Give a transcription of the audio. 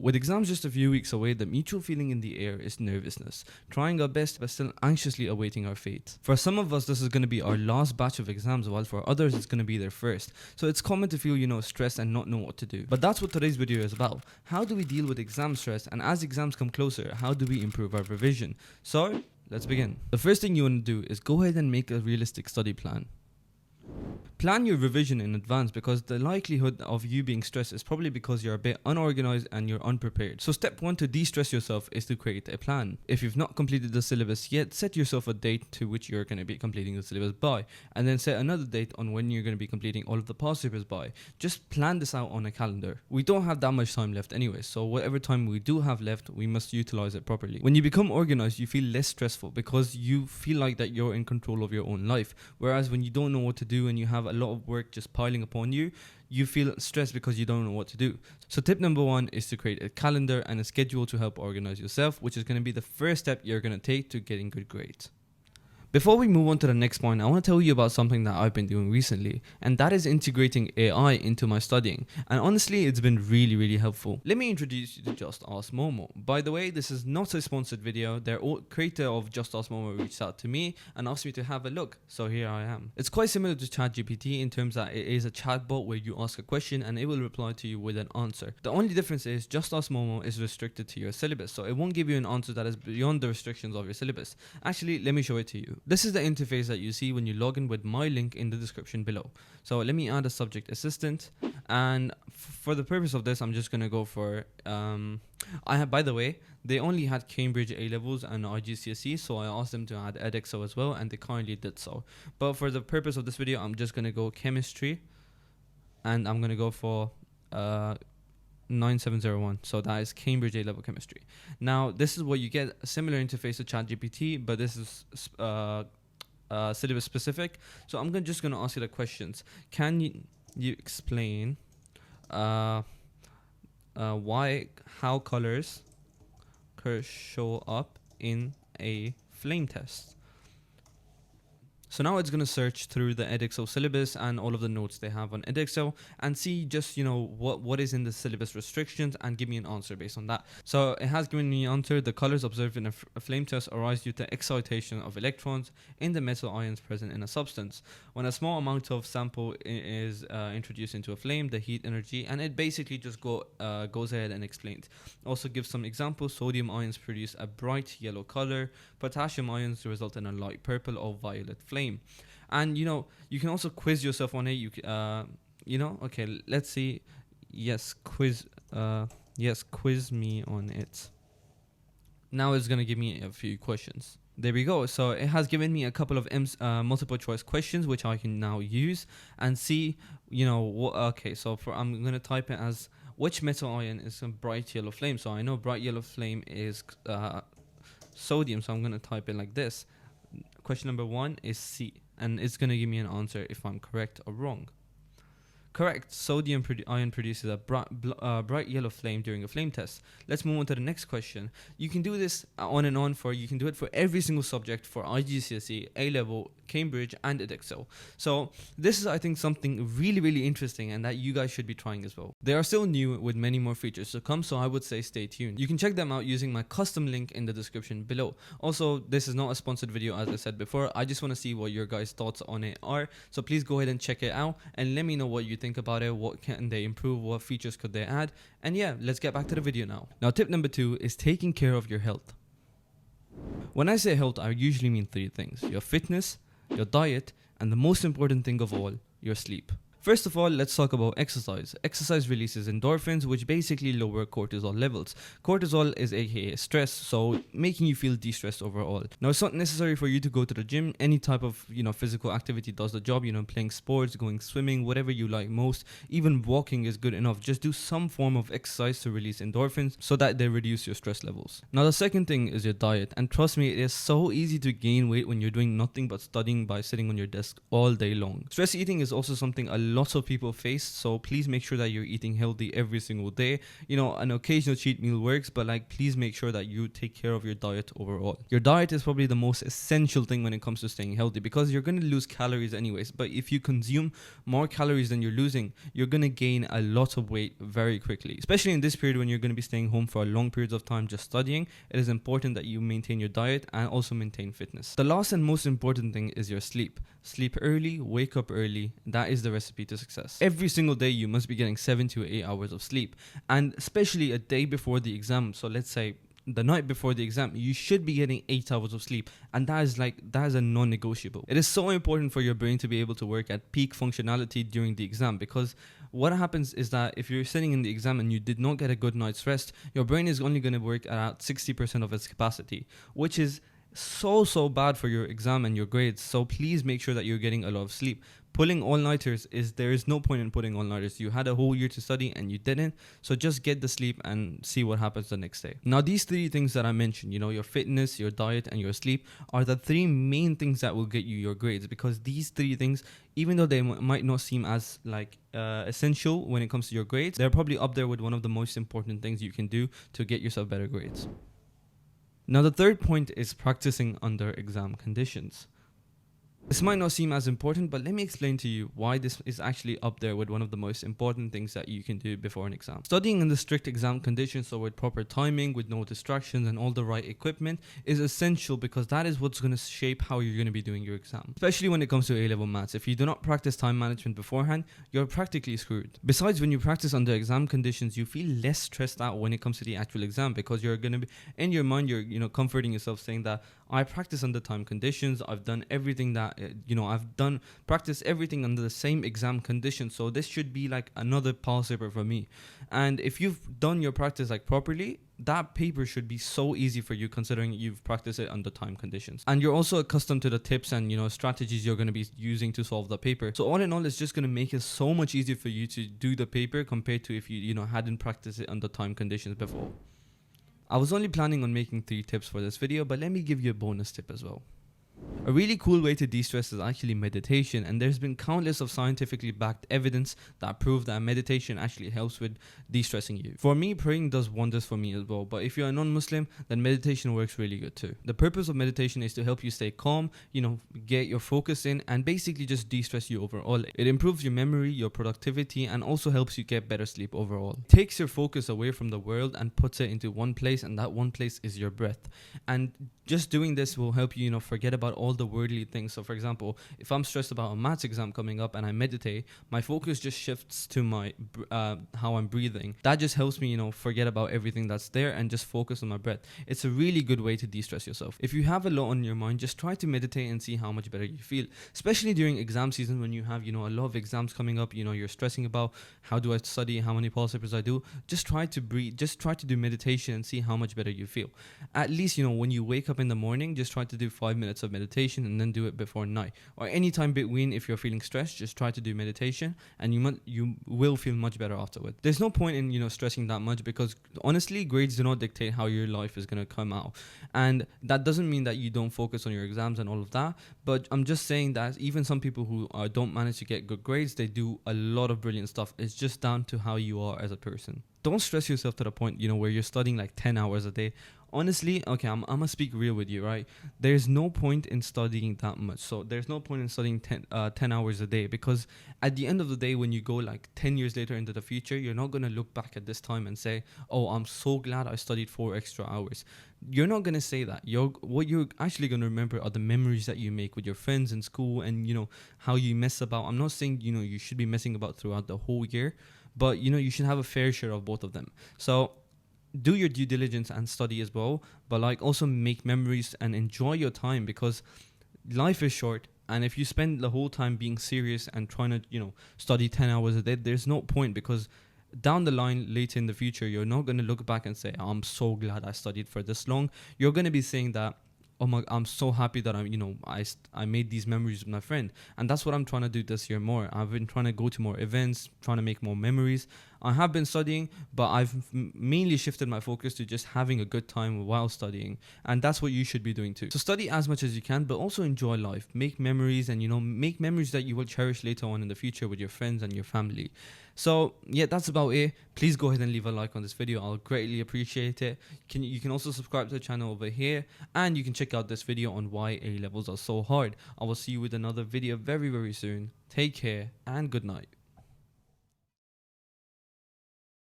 With exams just a few weeks away, the mutual feeling in the air is nervousness, trying our best but still anxiously awaiting our fate. For some of us, this is going to be our last batch of exams, while for others, it's going to be their first. So it's common to feel, stressed and not know what to do. But that's what today's video is about. How do we deal with exam stress, and as exams come closer, how do we improve our revision? So let's begin. The first thing you want to do is go ahead and make a realistic study plan. Plan your revision in advance, because the likelihood of you being stressed is probably because you're a bit unorganized and you're unprepared. So step 1 to de-stress yourself is to create a plan. If you've not completed the syllabus yet, set yourself a date to which you're going to be completing the syllabus by, and then set another date on when you're going to be completing all of the past papers by. Just plan this out on a calendar. We don't have that much time left anyway, so whatever time we do have left, we must utilize it properly. When you become organized, you feel less stressful because you feel like that you're in control of your own life. Whereas when you don't know what to do and you have a lot of work just piling upon you, you feel stressed because you don't know what to do. So tip number 1 is to create a calendar and a schedule to help organize yourself, which is going to be the first step you're going to take to getting good grades. Before we move on to the next point, I want to tell you about something that I've been doing recently, and that is integrating AI into my studying. And honestly, it's been really helpful. Let me introduce you to JustAskMomo. By the way, this is not a sponsored video. The creator of JustAskMomo reached out to me and asked me to have a look, so here I am. It's quite similar to ChatGPT in terms that it is a chatbot where you ask a question and it will reply to you with an answer. The only difference is JustAskMomo is restricted to your syllabus, so it won't give you an answer that is beyond the restrictions of your syllabus. Actually, let me show it to you. This is the interface that you see when you log in with my link in the description below. So let me add a subject assistant, and for the purpose of this, I'm just gonna go for by the way, they only had Cambridge A levels and GCSE, so I asked them to add Edexcel as well, and they kindly did so. But for the purpose of this video, I'm just gonna go chemistry, and I'm gonna go for 9701, so that is Cambridge A level chemistry. Now this is what you get, a similar interface to ChatGPT, but this is syllabus specific. So I'm just gonna ask you the questions. Can you explain how colors show up in a flame test? So now it's going to search through the Edexcel syllabus and all of the notes they have on Edexcel and see just, what is in the syllabus restrictions and give me an answer based on that. So it has given me an answer. The colors observed in a flame test arise due to excitation of electrons in the metal ions present in a substance. When a small amount of sample is introduced into a flame, the heat energy, and it basically just goes ahead and explains. Also gives some examples. Sodium ions produce a bright yellow color. Potassium ions result in a light purple or violet flame. And you can also quiz yourself on it. Okay, let's see. Yes, quiz me on it. Now it's gonna give me a few questions. There we go. So it has given me a couple of multiple choice questions, which I can now use and see. Okay, so I'm gonna type it as which metal ion is a bright yellow flame. So I know bright yellow flame is sodium, so I'm gonna type it like this. Question number 1 is C, and it's going to give me an answer if I'm correct or wrong. Correct. Sodium ion produces a bright yellow flame during a flame test. Let's move on to the next question. You can do this on and on you can do it for every single subject for GCSE, A level, Cambridge, and Edexcel. So this is, I think, something really interesting and that you guys should be trying as well. They are still new with many more features to come, so I would say stay tuned. You can check them out using my custom link in the description below. Also, this is not a sponsored video, as I said before. I just want to see what your guys' thoughts on it are. So please go ahead and check it out and let me know what you think about it. What can they improve? What features could they add? And yeah, let's get back to the video now. Now, tip number 2 is taking care of your health. When I say health, I usually mean 3 things: your fitness, your diet, and the most important thing of all, your sleep. First of all, let's talk about exercise. Exercise releases endorphins, which basically lower cortisol levels. Cortisol is aka stress, so making you feel de-stressed overall. Now, it's not necessary for you to go to the gym. Any type of physical activity does the job. Playing sports, going swimming, whatever you like most. Even walking is good enough. Just do some form of exercise to release endorphins so that they reduce your stress levels. Now, the second thing is your diet, and trust me, it is so easy to gain weight when you're doing nothing but studying by sitting on your desk all day long. Stress eating is also something a lot of people face. So please make sure that you're eating healthy every single day. An occasional cheat meal works, but like please make sure that you take care of your diet overall. Your diet is probably the most essential thing when it comes to staying healthy, because you're going to lose calories anyways. But if you consume more calories than you're losing, you're going to gain a lot of weight very quickly, especially in this period when you're going to be staying home for a long periods of time just studying. It is important that you maintain your diet and also maintain fitness. The last and most important thing is your sleep. Sleep early, wake up early. That is the recipe to success. Every single day you must be getting 7 to 8 hours of sleep, and especially a day before the exam. So let's say the night before the exam, you should be getting 8 hours of sleep, and that is a non-negotiable. It is so important for your brain to be able to work at peak functionality during the exam, because what happens is that if you're sitting in the exam and you did not get a good night's rest, your brain is only going to work at about 60% of its capacity, which is so bad for your exam and your grades. So please make sure that you're getting a lot of sleep. Pulling all-nighters there is no point in putting all-nighters. You had a whole year to study and you didn't, so just get the sleep and see what happens the next day. Now, these 3 things that I mentioned, your fitness, your diet, and your sleep, are the 3 main things that will get you your grades, because these 3 things, even though they might not seem as essential when it comes to your grades, they're probably up there with one of the most important things you can do to get yourself better grades. Now, the third point is practicing under exam conditions. This might not seem as important, but let me explain to you why this is actually up there with one of the most important things that you can do before an exam. Studying in the strict exam conditions, so with proper timing, with no distractions and all the right equipment, is essential, because that is what's going to shape how you're going to be doing your exam. Especially when it comes to A-level maths. If you do not practice time management beforehand, you're practically screwed. Besides, when you practice under exam conditions, you feel less stressed out when it comes to the actual exam, because you're going to be, in your mind, you're comforting yourself, saying that I practice under time conditions. I've done everything that practice everything under the same exam conditions, so this should be like another past paper for me. And if you've done your practice properly, that paper should be so easy for you, considering you've practiced it under time conditions, and you're also accustomed to the tips and strategies you're going to be using to solve the paper. So all in all, it's just going to make it so much easier for you to do the paper compared to if you hadn't practiced it under time conditions before. I was only planning on making 3 tips for this video, but let me give you a bonus tip as well. A really cool way to de-stress is actually meditation, and there's been countless of scientifically backed evidence that prove that meditation actually helps with de-stressing you. For me, praying does wonders for me as well, but if you're a non-Muslim, then meditation works really good too. The purpose of meditation is to help you stay calm, get your focus in, and basically just de-stress you overall. It improves your memory, your productivity, and also helps you get better sleep overall. It takes your focus away from the world and puts it into one place, and that one place is your breath. And just doing this will help you, forget about all the worldly things. So for example, if I'm stressed about a maths exam coming up and I meditate, my focus just shifts to my how I'm breathing. That just helps me, forget about everything that's there and just focus on my breath. It's a really good way to de-stress yourself. If you have a lot on your mind, just try to meditate and see how much better you feel, especially during exam season when you have, a lot of exams coming up. You're stressing about how do I study, how many pulse papers I do. Just try to breathe, just try to do meditation and see how much better you feel. At least, when you wake up in the morning, just try to do 5 minutes of meditation and then do it before night, or any time between. If you're feeling stressed, just try to do meditation and you will feel much better afterward. There's no point in stressing that much, because honestly, grades do not dictate how your life is going to come out, and that doesn't mean that you don't focus on your exams and all of that, but I'm just saying that even some people who don't manage to get good grades, they do a lot of brilliant stuff. It's just down to how you are as a person. Don't stress yourself to the point where you're studying like 10 hours a day. Honestly, okay, I'm gonna speak real with you, right? There's no point in studying that much. So there's no point in studying 10 hours a day, because at the end of the day, when you go like 10 years later into the future, you're not gonna look back at this time and say, oh, I'm so glad I studied 4 extra hours. You're not gonna say that. What you're actually gonna remember are the memories that you make with your friends in school, and how you mess about. I'm not saying you should be messing about throughout the whole year, but you should have a fair share of both of them. So do your due diligence and study as well, but also make memories and enjoy your time, because life is short, and if you spend the whole time being serious and trying to study 10 hours a day, there's no point, because down the line later in the future, you're not going to look back and say, I'm so glad I studied for this long. You're going to be saying that, oh my, I'm so happy that I made these memories with my friend. And that's what I'm trying to do this year more. I've been trying to go to more events, trying to make more memories. I have been studying, but I've mainly shifted my focus to just having a good time while studying, and that's what you should be doing too. So study as much as you can, but also enjoy life, make memories, and make memories that you will cherish later on in the future with your friends and your family. So yeah, that's about it. Please go ahead and leave a like on this video. I'll greatly appreciate it. You can also subscribe to the channel over here, and you can check out this video on why A levels are so hard. I will see you with another video very, very soon. Take care and good night.